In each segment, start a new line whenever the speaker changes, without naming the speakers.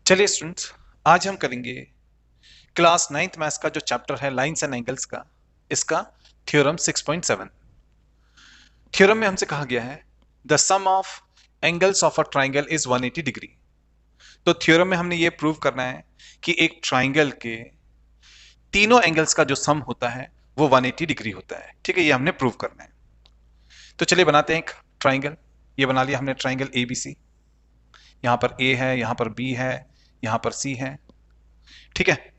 चलिए स्टूडेंट्स, आज हम करेंगे क्लास नाइन्थ मैथ्स का जो चैप्टर है लाइंस एंड एंगल्स का, इसका थ्योरम 6.7। थ्योरम में हमसे कहा गया है the sum of angles of a triangle is 180 degree. तो थ्योरम में हमने ये प्रूव करना है कि एक ट्राइंगल के तीनों एंगल्स का जो सम होता है वो 180 डिग्री होता है। ठीक है, ये हमने प्रूव करना है। तो चलिए बनाते हैं एक ट्राइंगल। ये बना लिया हमने ट्राइंगल ए बी सी। यहां पर ए है, यहां पर बी है, यहां पर सी है। ठीक है,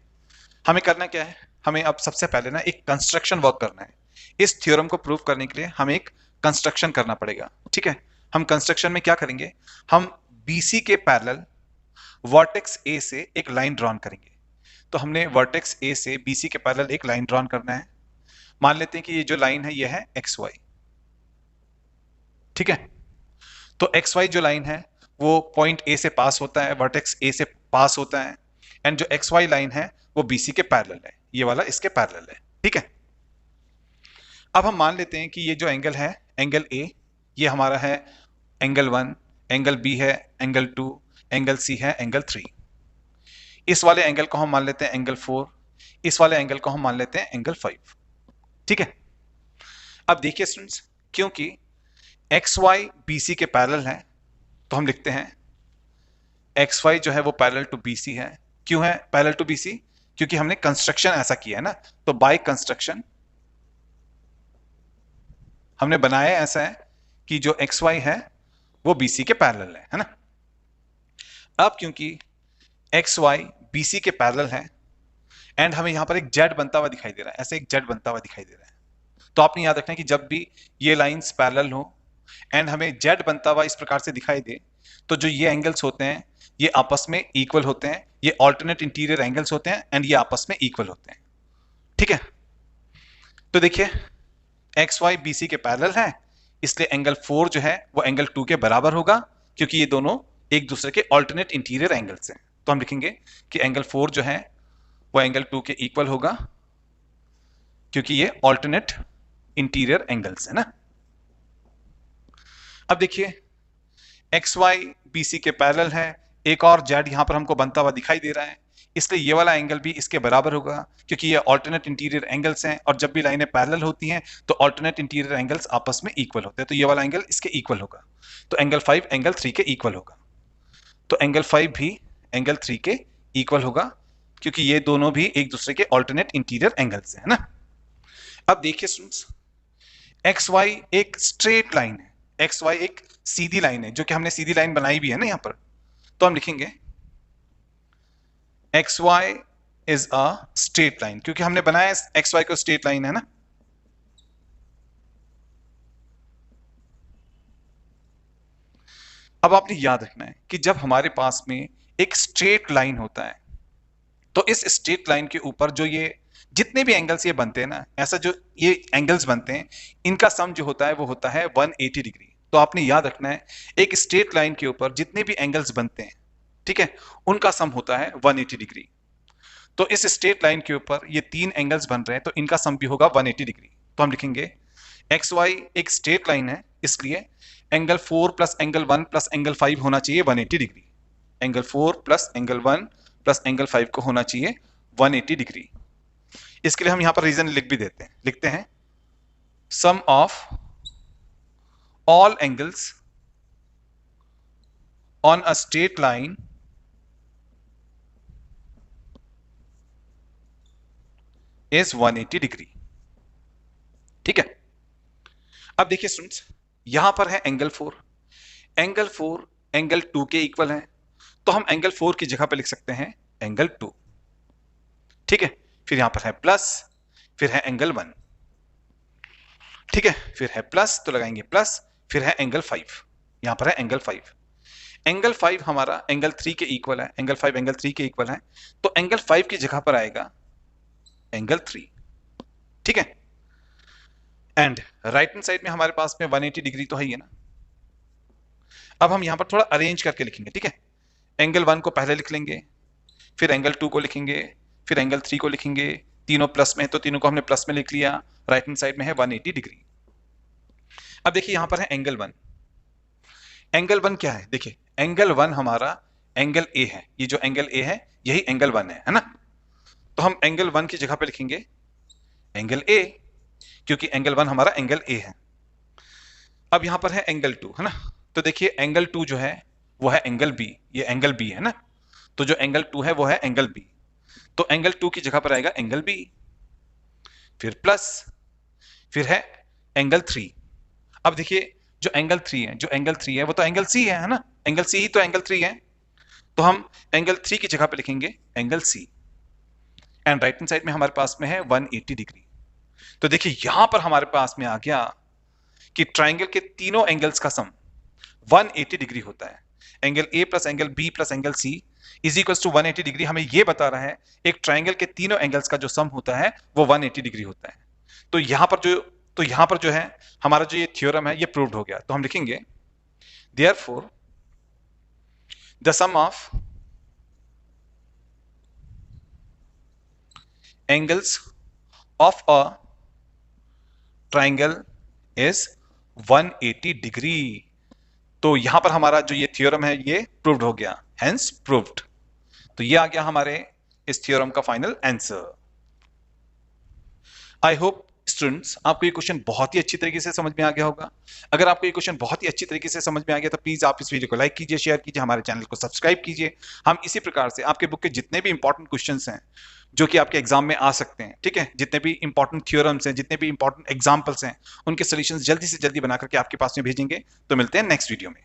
हमें करना क्या है, हमें अब सबसे पहले ना एक कंस्ट्रक्शन वर्क करना है। इस थ्योरम को प्रूव करने के लिए हमें एक कंस्ट्रक्शन करना पड़ेगा। ठीक है, हम कंस्ट्रक्शन में क्या करेंगे, हम बीसी के पैरेलल वर्टेक्स ए से एक लाइन ड्रॉन करेंगे। तो हमने वर्टेक्स ए से बीसी के पैरेलल एक लाइन ड्रॉन करना है। मान लेते हैं कि ये जो लाइन है ये है एक्स वाई। ठीक है, तो एक्स वाई जो लाइन है वो पॉइंट ए से पास होता है, वर्टेक्स ए से पास होता है। एंड जो एक्स वाई लाइन है वो बीसी के पैरेलल है, ये वाला इसके पैरेलल है। ठीक है, अब हम मान लेते हैं कि ये जो एंगल है, एंगल ए, ये हमारा है एंगल 1, एंगल बी है एंगल 2, एंगल सी है एंगल 3। इस वाले एंगल को हम मान लेते हैं एंगल 4, इस वाले एंगल को हम मान लेते हैं एंगल 5। ठीक है, अब देखिए स्टूडेंट्स, क्योंकि एक्स वाई बी सी के पैरेलल है तो हम लिखते हैं एक्स वाई जो है वो पैरेलल टू बी सी है। क्यों है पैरेलल टू बी सी? क्योंकि हमने कंस्ट्रक्शन ऐसा किया है ना। तो बाय कंस्ट्रक्शन हमने बनाया ऐसा है कि जो एक्स वाई है वो बी सी के पैरेलल है ना। अब क्योंकि एक्स वाई बी सी के पैरेलल है एंड हमें यहां पर एक जेड बनता हुआ दिखाई दे रहा है, ऐसे एक जेड बनता हुआ दिखाई दे रहा है। तो आपने याद रखना है कि जब भी ये लाइंस पैरेलल हो एंड हमें जेड बनता हुआ इस प्रकार से दिखाई दे, तो जो ये एंगल्स होते हैं ये आपस में इक्वल होते हैं। ये ऑल्टरनेट इंटीरियर एंगल्स होते हैं एंड ये आपस में इक्वल होते हैं। ठीक है, तो देखिए एक्स वाई बी सी के पैरेलल है, इसलिए एंगल 4 जो है वो एंगल 2 के बराबर होगा, क्योंकि ये दोनों एक दूसरे के ऑल्टरनेट इंटीरियर एंगल्स हैं। तो हम लिखेंगे कि एंगल 4 जो है वो एंगल 2 के इक्वल होगा, क्योंकि ये ऑल्टरनेट इंटीरियर एंगल्स है ना। अब देखिए एक्स वाई बी सी के पैरेलल है, एक और जेड यहां पर हमको बनता हुआ दिखाई दे रहा है, इसलिए ये वाला एंगल भी इसके बराबर होगा, क्योंकि ये ऑल्टरनेट इंटीरियर एंगल्स हैं और जब भी लाइनें पैरेलल होती हैं तो ऑल्टरनेट इंटीरियर एंगल्स आपस में इक्वल होते हैं। तो ये वाला एंगल इसके इक्वल होगा, तो एंगल 5 एंगल 3 के इक्वल होगा। तो एंगल 5 भी एंगल 3 के इक्वल होगा, क्योंकि ये दोनों भी एक दूसरे के ऑल्टरनेट इंटीरियर एंगल्स हैं ना। अब देखिए स्टूडेंट्स, एक्स वाई एक स्ट्रेट लाइन है, एक्स वाई एक सीधी लाइन है, जो कि हमने सीधी लाइन बनाई भी है ना यहां पर। तो हम लिखेंगे X Y is a straight line, क्योंकि हमने बनाया एक्स वाई को स्ट्रेट लाइन है ना। अब आपने याद रखना है कि जब हमारे पास में एक स्ट्रेट लाइन होता है तो इस स्ट्रेट लाइन के ऊपर जो ये जितने भी एंगल्स ये बनते हैं ना, ऐसा जो ये एंगल्स बनते हैं इनका सम जो होता है वो होता है 180 डिग्री। तो आपने याद रखना है एक स्ट्रेट लाइन के ऊपर जितने भी एंगल्स बनते हैं, ठीक है, उनका सम होता है 180 डिग्री। तो इस स्ट्रेट लाइन के ऊपर ये तीन एंगल्स बन रहे हैं तो इनका सम भी होगा 180 डिग्री। तो हम लिखेंगे एक्स वाई एक स्ट्रेट लाइन है, इसलिए angle 4 plus angle 1 plus angle 5 होना चाहिए 180 degree. Angle 4 plus angle 1 plus angle 5 को होना चाहिए 180 डिग्री। इसके लिए हम यहां पर रीजन लिख भी देते हैं, लिखते हैं sum of all angles on a straight line is 180 degree. ठीक है, अब देखिए स्टूडेंट्स, यहां पर है एंगल 4, एंगल 4 एंगल 2 के इक्वल है, तो हम एंगल 4 की जगह पे लिख सकते हैं एंगल 2। ठीक है, फिर यहां पर है प्लस, फिर है एंगल 1। ठीक है, फिर है प्लस तो लगाएंगे प्लस, फिर है एंगल 5, यहां पर है एंगल 5। एंगल 5 हमारा एंगल 3 के इक्वल है, एंगल 5 एंगल 3 के इक्वल है, तो एंगल 5 की जगह पर आएगा एंगल 3। ठीक है, एंड राइट हैंड साइड में हमारे पास में 180 डिग्री तो है ही है ना। अब हम यहां पर थोड़ा अरेंज करके लिखेंगे। ठीक है, एंगल 1 को पहले लिख लेंगे, फिर एंगल 2 को लिखेंगे, फिर एंगल 3 को लिखेंगे। तीनों प्लस में है तो तीनों को हमने प्लस में लिख लिया, राइट हैंड साइड में है 180 डिग्री। अब देखिए यहां पर है एंगल 1। एंगल 1 क्या है, देखिए एंगल 1 हमारा एंगल ए है, ये जो एंगल ए है यही एंगल 1 है ना? तो हम एंगल 1 की जगह पे लिखेंगे एंगल ए, क्योंकि एंगल 1 हमारा एंगल ए है। अब यहां पर है एंगल 2 है ना? तो देखिए एंगल 2 जो है वो है एंगल बी, ये एंगल बी है ना? तो जो एंगल 2 है वो है एंगल बी, तो एंगल 2 की जगह पर आएगा एंगल बी, फिर प्लस, फिर है एंगल 3। अब देखिए जो एंगल 3 है, जो एंगल 3 है वो तो एंगल सी है ना? एंगल सी ही तो एंगल 3 है, तो हम एंगल 3 की जगह पे लिखेंगे angle C, and right hand side में हमारे पास में है 180 डिग्री। तो देखिए यहां पर हमारे पास में आ गया कि ट्राइंगल के तीनों एंगल्स का सम 180 डिग्री होता है। Angle A plus angle B plus angle C is equal to 180 degree हमें यह बता रहा है एक ट्राइंगल के तीनों एंगल्स का जो सम होता है वो 180 डिग्री होता है। तो यहां पर जो है हमारा जो ये थ्योरम है ये प्रूव्ड हो गया। तो हम लिखेंगे therefore the sum of angles of a triangle is 180 degree. तो यहां पर हमारा जो ये थ्योरम है ये प्रूव्ड हो गया, हेंस प्रूव्ड। तो ये आ गया हमारे इस थ्योरम का final answer. I hope students आपको ये क्वेश्चन बहुत ही अच्छी तरीके से समझ में आ गया होगा। अगर आपको ये क्वेश्चन बहुत ही अच्छी तरीके से समझ में आ गया तो प्लीज आप इस वीडियो को लाइक कीजिए, शेयर कीजिए, हमारे चैनल को सब्सक्राइब कीजिए। हम इसी प्रकार से आपके बुक के जितने भी इंपॉर्टेंट क्वेश्चंस हैं जो कि आपके एग्जाम में आ सकते हैं, ठीक है, जितने भी इंपॉर्टेंट थ्योरम्स हैं, जितने भी इंपॉर्टेंट एग्जाम्पल्स हैं, उनके सोल्यूशंस जल्दी से जल्दी बना करके आपके पास में भेजेंगे। तो मिलते हैं नेक्स्ट वीडियो में।